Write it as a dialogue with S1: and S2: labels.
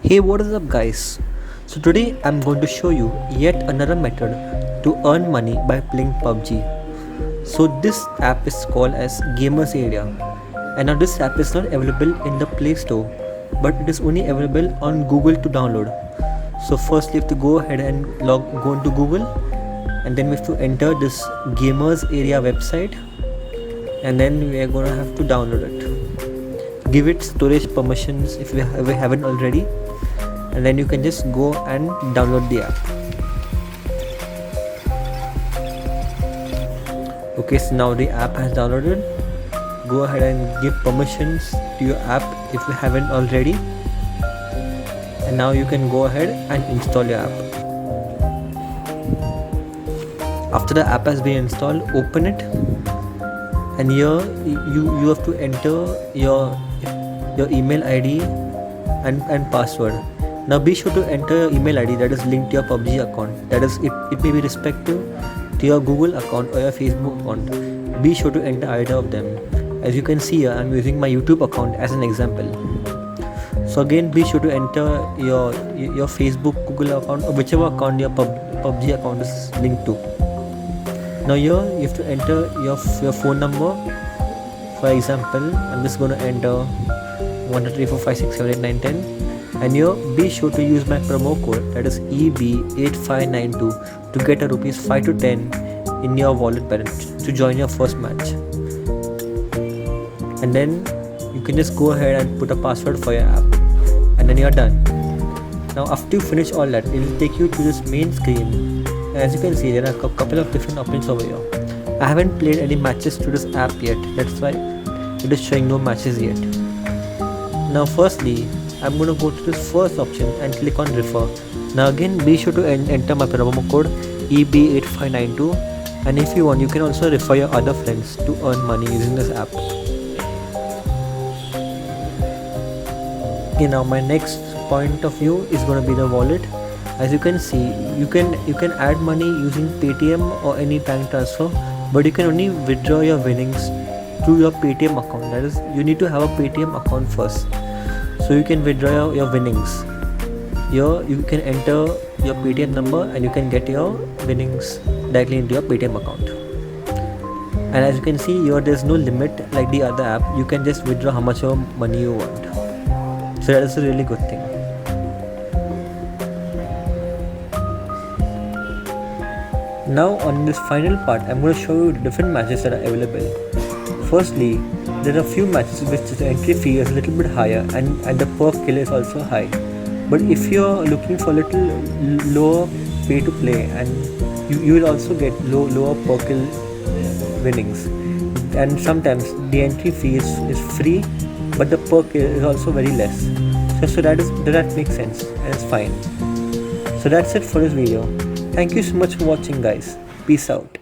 S1: Hey, what is up guys? So today I'm going to show you yet another method to earn money by playing PUBG. So this app is called as GamerzArea, and now this app is not available in the Play Store, but it is only available on Google to download. So first you have to go ahead and go into Google, and then we have to enter this GamerzArea website, and then we are gonna have to download it. Give it storage permissions if we haven't already, and then you can just go and download the app. Okay, so now the app has downloaded. Go ahead and give permissions to your app if you haven't already, and now you can go ahead and install your app. After the app has been installed, open it, and here you have to enter your email ID and password. Now be sure to enter your email ID that is linked to your PUBG account. That is, it may be respective to your Google account or your Facebook account. Be sure to enter either of them. As you can see here, I'm using my YouTube account as an example. So again, be sure to enter your Facebook, Google account, or whichever account your PUBG account is linked to. Now here you have to enter your phone number. For example, I'm just going to enter 1 2 3 4 5 6 7 8 9 10. And here be sure to use my promo code, that is EB8592, to get a rupees 5 to 10 in your wallet balance to join your first match. And then you can just go ahead and put a password for your app, and then you're done. Now after you finish all that, it will take you to this main screen. As you can see, there are a couple of different options over here. I haven't played any matches to this app yet, that's why it is showing no matches yet. Now firstly, I'm going to go to this first option and click on refer. Now again, be sure to enter my promo code EB8592, and if you want, you can also refer your other friends to earn money using this app. Okay, now my next point of view is going to be the wallet. As you can see, you can add money using Paytm or any bank transfer, but you can only withdraw your winnings to your Paytm account. That is, you need to have a Paytm account first, so you can withdraw your winnings. Here you can enter your Paytm number and you can get your winnings directly into your Paytm account. And as you can see here, there's no limit like the other app. You can just withdraw how much of money you want. So that is a really good thing. Now on this final part, I'm going to show you the different matches that are available. Firstly, there are a few matches which the entry fee is a little bit higher and the per kill is also high. But if you're looking for a little lower pay to play, and you will also get lower per kill winnings. And sometimes the entry fee is free, but the per kill is also very less. So that makes sense and it's fine. So that's it for this video. Thank you so much for watching guys. Peace out.